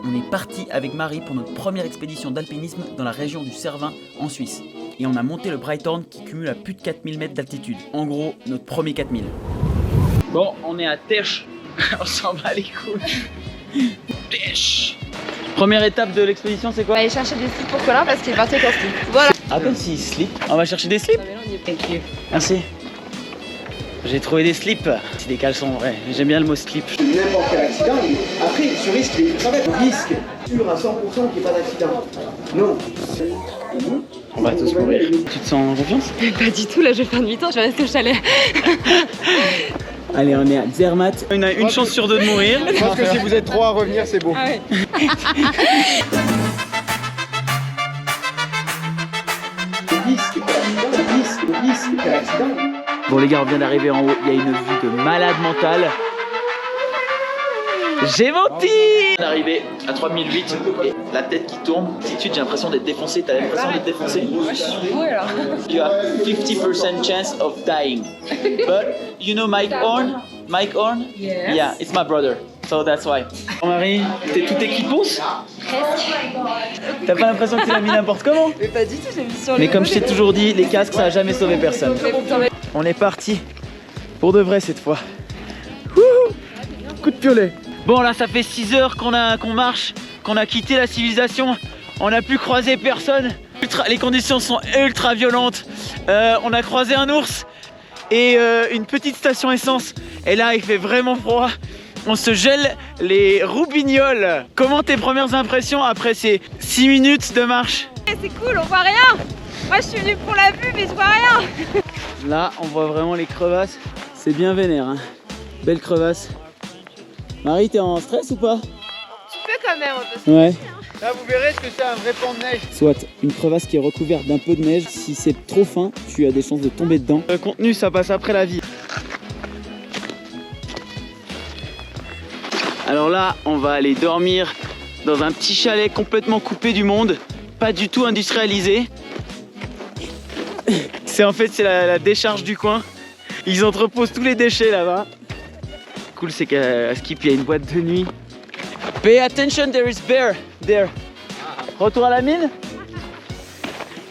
on est parti avec Marie pour notre première expédition d'alpinisme dans la région du Cervin en Suisse. Et on a monté le Breithorn qui cumule à plus de 4000 mètres d'altitude. En gros, notre premier 4000. Bon, on est à Tersch. On s'en bat les couilles. Tersch. Première étape de l'expédition, c'est On quoi? va aller chercher des slips pour Colin parce qu'il est parti avec un slip. Voilà. Attends, s'il slip. On va chercher des slips? Merci. J'ai trouvé des slips. C'est des caleçons, ouais. J'aime bien le mot slip. N'importe quel accident, après ce risque, ça va être risque sûr à 100% qu'il n'y ait pas d'accident. Non. On va tous mourir. Tu te sens en confiance? Pas du tout, là je vais faire demi-tour, je vais rester au chalet. Allez, on est à Zermatt. On a une chance sur deux de mourir. Je pense que si vous êtes 3 à revenir, c'est beau. Ah ouais. Risque, l'accident. Bon les gars, on vient d'arriver en haut, il y a une vue de malade mentale. J'ai menti! On est arrivé à 3008 et la tête qui tourne. Altitude, j'ai l'impression d'être défoncé. T'as l'impression d'être défoncé? Moi je suis beau alors. You have 50% chance of dying. But you know Mike Horn? Mike Horn? Yes. Yeah, it's my brother. So that's why. Bon, Marie, t'es tout équipos? T'as pas l'impression que tu l'as mis n'importe comment? Mais pas du tout, j'ai mis sur le. Mais comme je t'ai toujours dit, les casques ça a jamais sauvé personne. On est parti pour de vrai cette fois. Wouhou! Coup de piolet. Bon là ça fait 6 heures qu'on marche, qu'on a quitté la civilisation. On n'a plus croisé personne. Les conditions sont ultra violentes. On a croisé un ours et une petite station essence. Et là il fait vraiment froid. On se gèle les roubignoles. Comment tes premières impressions après ces 6 minutes de marche? C'est cool, on voit rien. Moi je suis venue pour la vue mais je vois rien. Là on voit vraiment les crevasses. C'est bien vénère hein. Belle crevasse. Marie, t'es en stress ou pas? Tu peux quand même, on peut se Ouais. Là, vous verrez que c'est un vrai pont de neige. Soit une crevasse qui est recouverte d'un peu de neige. Si c'est trop fin, tu as des chances de tomber dedans. Le contenu, ça passe après la vie. Alors là, on va aller dormir dans un petit chalet complètement coupé du monde, pas du tout industrialisé. C'est la décharge du coin. Ils entreposent tous les déchets là-bas. Cool, c'est qu'à Skip, il y a une boîte de nuit. Pay attention, there is bear there. Retour à la mine.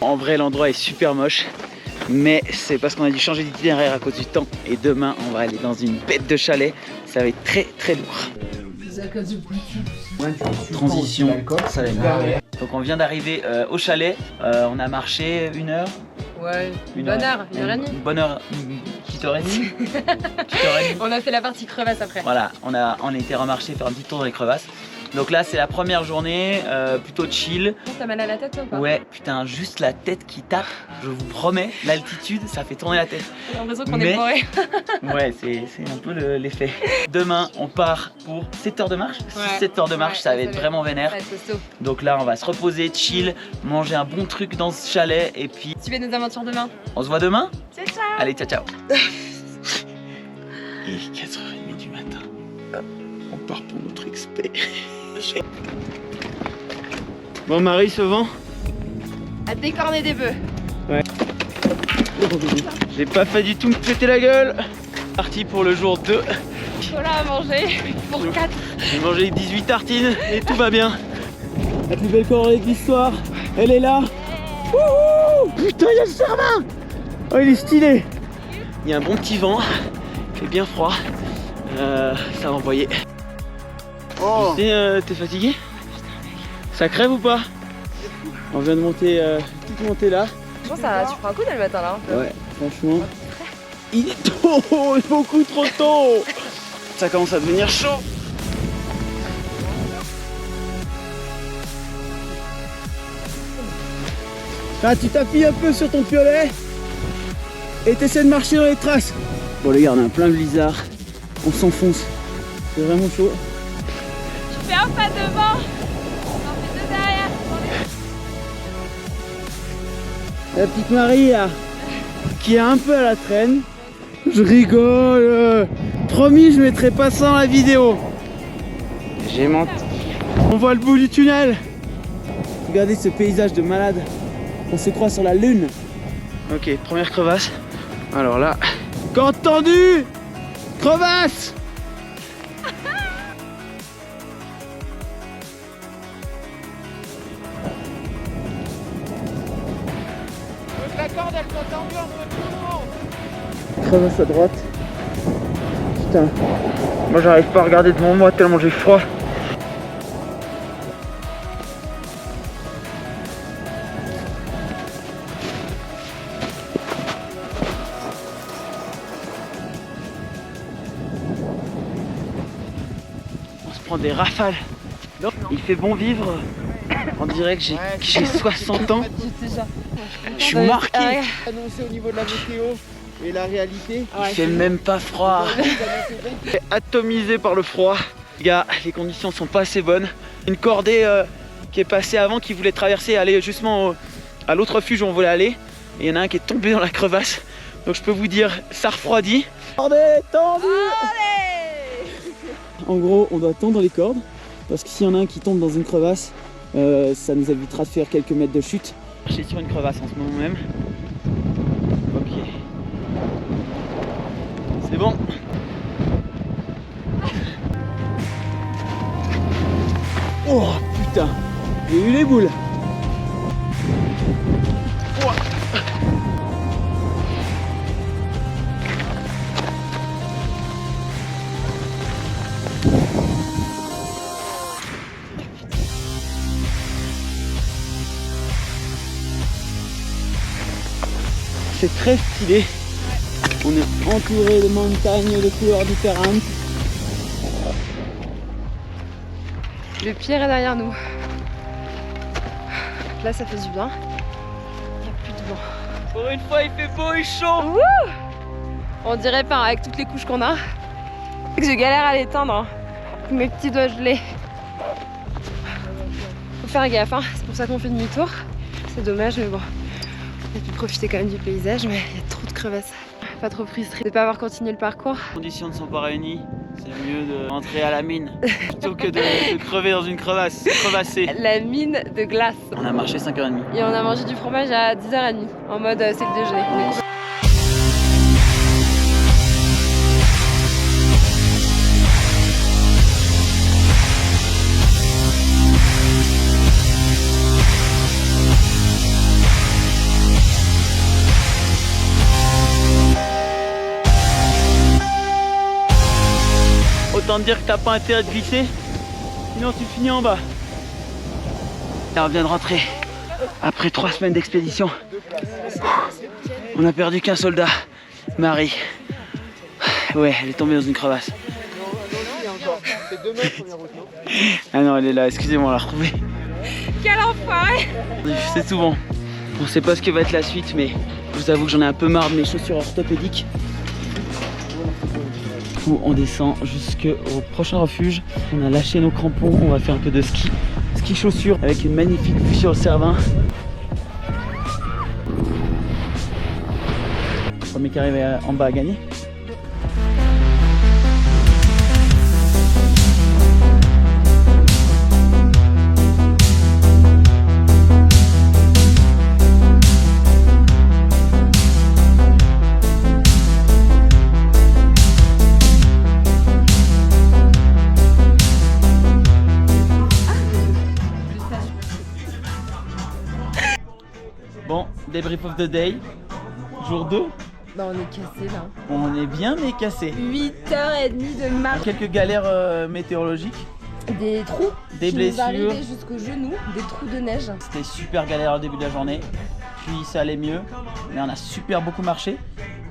En vrai, l'endroit est super moche, mais c'est parce qu'on a dû changer d'itinéraire à cause du temps. Et demain, on va aller dans une bête de chalet. Ça va être très très lourd. Transition, ça va être. Donc on vient d'arriver au chalet. On a marché 1 heure. Ouais, une bonne heure, 1h30. Une bonne heure, une petite heure et demie. On a fait la partie crevasse après. Voilà, on a été remarcher, faire un petit tour dans les crevasses. Donc là c'est la première journée, plutôt chill. T'as mal à la tête toi ou pas? Ouais, putain, juste la tête qui tape, je vous promets, l'altitude ça fait tourner la tête. J'ai l'impression qu'on est bourré. Ouais, c'est un peu l'effet. Demain on part pour 7 heures de marche. Ouais. 7 heures de marche, ça va être vraiment vénère. Ça va être costaud. Donc là on va se reposer, chill, manger un bon truc dans ce chalet et puis... Tu fais nos aventures demain? On se voit demain? Ciao ciao. Allez, ciao ciao. Il est 4h30 du matin. On part pour notre XP. Bon, Marie, ce vent? À décorner des bœufs. Ouais. J'ai pas fait du tout me péter la gueule. Parti pour le jour 2. Chocolat à manger pour 4. J'ai mangé 18 tartines et tout va bien. La plus belle chorale de l'histoire, elle est là. Wouhou! Putain, il y a le Cervin! Oh, il est stylé. Il y a un bon petit vent, il fait bien froid. Ça va envoyer. Oh. T'es fatigué? Ça crève ou pas? On vient de monter, tout monter là. Je pense que tu prends un coup dès le matin là. Ouais, franchement. Il est tôt, beaucoup trop tôt. Ça commence à devenir chaud. Là, tu t'appuies un peu sur ton piolet et t'essaies de marcher dans les traces. Bon les gars, on a un plein blizzard. On s'enfonce. C'est vraiment chaud. Tu fais un pas devant, on en fait 2 derrière. La petite Marie là, qui est un peu à la traîne. Je rigole. Promis, je mettrai pas ça dans la vidéo. J'ai menti. On voit le bout du tunnel. Regardez ce paysage de malade. On se croit sur la lune. Ok, première crevasse. Alors là, corde tendue, crevasse. corde elle soit tendue entre tout le monde. Crevasse à droite. Putain. Moi j'arrive pas à regarder devant moi tellement j'ai froid. On se prend des rafales. Il fait bon vivre. On dirait que j'ai 60 ans. Je suis marqué. Annoncé au niveau de la météo et la réalité. Il fait même pas froid. C'est atomisé par le froid. Les gars, les conditions sont pas assez bonnes. Une cordée qui est passée avant, qui voulait traverser, aller justement à l'autre refuge où on voulait aller. Et il y en a un qui est tombé dans la crevasse. Donc je peux vous dire, ça refroidit. Cordée tendue. En gros, on doit tendre les cordes. Parce que s'il y en a un qui tombe dans une crevasse, ça nous évitera de faire quelques mètres de chute. Je suis sur une crevasse en ce moment même. Ok. C'est bon. Oh putain, j'ai eu les boules. Oh. C'est très stylé. On est entouré de montagnes de couleurs différentes. Le pire est derrière nous. Là, ça fait du bien. Il n'y a plus de vent. Pour une fois, il fait beau et chaud. Wouh! On dirait pas, avec toutes les couches qu'on a. Que je galère à l'éteindre. Avec mes petits doigts gelés. Faut faire gaffe, hein. C'est pour ça qu'on fait demi-tour. C'est dommage, mais bon. On a pu profiter quand même du paysage, mais il y a trop de crevasses. Pas trop frustré de ne pas avoir continué le parcours. Les conditions ne sont pas réunies. C'est mieux de rentrer à la mine plutôt que de crever dans une crevasse, crevasser. La mine de glace. On a marché 5h30. Et on a mangé du fromage à 10h30. En mode c'est le déjeuner. Autant te dire que t'as pas intérêt de glisser, sinon tu finis en bas. Et on vient de rentrer après 3 semaines d'expédition. On a perdu qu'un soldat, Marie. Ouais, elle est tombée dans une crevasse. Ah non, elle est là, excusez-moi, on l'a retrouvée. Quel enfoiré! C'est tout bon. On sait pas ce que va être la suite, mais je vous avoue que j'en ai un peu marre de mes chaussures orthopédiques. On descend jusqu'au prochain refuge. On a lâché nos crampons, on va faire un peu de ski chaussures avec une magnifique vue sur le Cervin. Le premier qui arrive en bas à gagner. Bon, débrief of the day, jour 2. Bah on est cassé là. On est bien mais cassé. 8h30 de marche. Quelques galères météorologiques. Des trous. Des qui blessures. nous arrivaient jusqu'aux genoux, des trous de neige. C'était super galère au début de la journée. Puis ça allait mieux. Mais on a super beaucoup marché.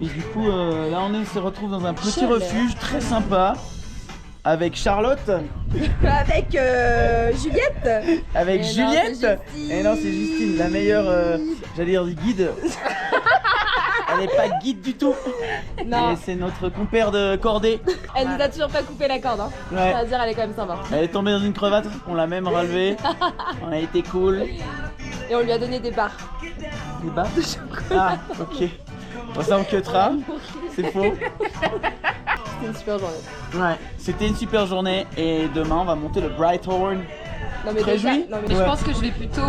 Et du coup, là on se retrouve dans un petit refuge très sympa. Avec Charlotte. Avec Juliette. Avec Et Juliette. non, c'est Justine. Et non, c'est Justine, la meilleure, j'allais dire guide. Elle n'est pas guide du tout. Non. Et c'est notre compère de cordée. Elle nous a toujours pas coupé la corde, hein. Ouais. C'est-à-dire elle est quand même sympa. Elle est tombée dans une crevasse, on l'a même relevée. On a été cool. Et on lui a donné des barres. Des barres de chocolat. Ah, ok. Bon, ça on cuttera. C'est faux. C'était une super journée. Ouais, c'était une super journée. Et demain on va monter le Brighthorn. Non mais Très déjà, joui. non, mais Ouais. je pense que je vais plutôt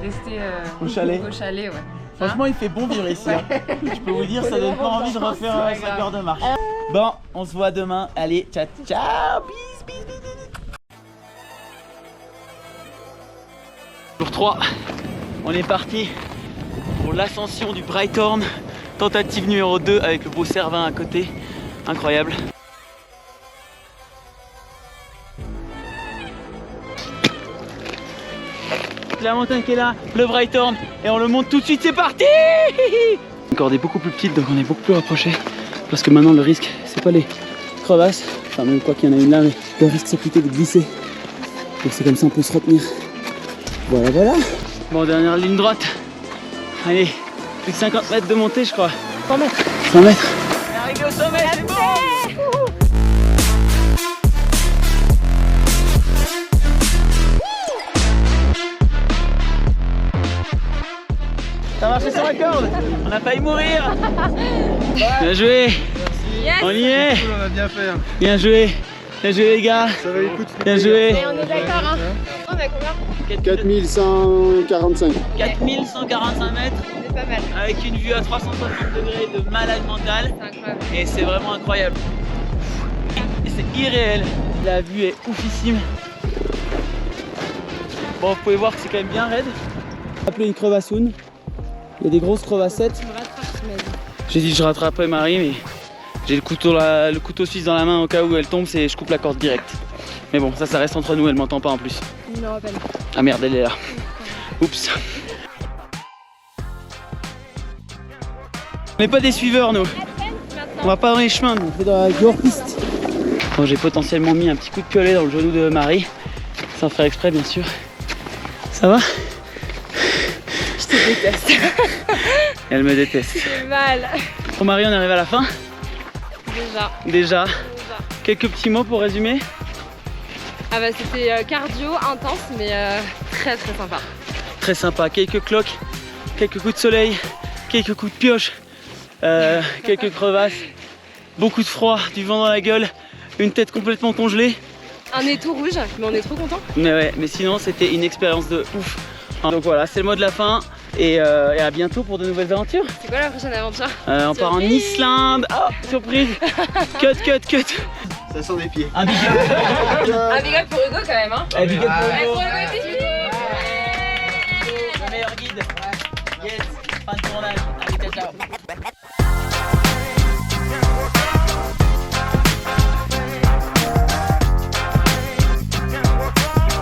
rester Au chalet. Au chalet, ouais. Franchement, il fait bon vivre ici. Hein. Je peux vous dire, ça donne pas envie de refaire 5 heures de marche. Bon, on se voit demain. Allez, ciao, ciao. Peace, peace, peace, peace. Jour 3, on est parti pour l'ascension du Breithorn. Tentative numéro 2 avec le beau Cervin à côté. Incroyable. La montagne qui est là, le Breithorn, et on le monte tout de suite, c'est parti. Une corde est beaucoup plus petite, donc on est beaucoup plus rapproché. Parce que maintenant le risque, c'est pas les crevasses, enfin même quoi qu'il y en a une là, mais le risque c'est plutôt de glisser. Donc c'est comme ça on peut se retenir. Voilà, voilà. Bon, dernière ligne droite. Allez, plus de 50 mètres de montée je crois. 100 mètres. 100 mètres. On est arrivé au sommet, c'est bon. Ça a marché sur la corde. On a failli mourir. Bien joué. Yes. On y est. On a bien fait. Bien joué. Bien joué les gars. Ça valait le coup de Bien joué. Et on est d'accord, hein. On a combien? 4145. 4145 mètres On est pas mal. avec une vue à 360 degrés de malade mental. C'est incroyable. Et c'est vraiment incroyable. Et c'est irréel. La vue est oufissime. Bon, vous pouvez voir que c'est quand même bien raide. Appelé une crevassoune. Il y a des grosses crevassettes. Tu me rattrapes, tu m'as dit. J'ai dit que je rattraperais Marie, mais j'ai le couteau suisse dans la main au cas où elle tombe, c'est je coupe la corde direct. Mais bon, ça reste entre nous, elle m'entend pas en plus. Non, pas Ah merde, elle est là. Oups. On n'est pas des suiveurs nous. On va pas dans les chemins, nous. On fait dans la hors-piste. Bon, j'ai potentiellement mis un petit coup de piolet dans le genou de Marie. Sans faire exprès, bien sûr. Ça va? Je te déteste. Elle me déteste. C'est mal. Bon Marie, on arrive à la fin. Déjà. Quelques petits mots pour résumer. Ah bah c'était cardio intense mais très très sympa. Très sympa, quelques cloques, quelques coups de soleil, quelques coups de pioche, quelques crevasses, beaucoup de froid, du vent dans la gueule, une tête complètement congelée. Un nez tout rouge, mais on est trop content. Mais ouais, mais sinon c'était une expérience de ouf. Donc voilà, c'est le mot de la fin et à bientôt pour de nouvelles aventures. C'est quoi la prochaine aventure? On part en Islande. Oh, surprise. Cut. Ça sent des pieds. Un big up. Un big up pour Hugo quand même hein. Un big up pour Allez, Hugo. pour Hugo, bisous. Le meilleur guide.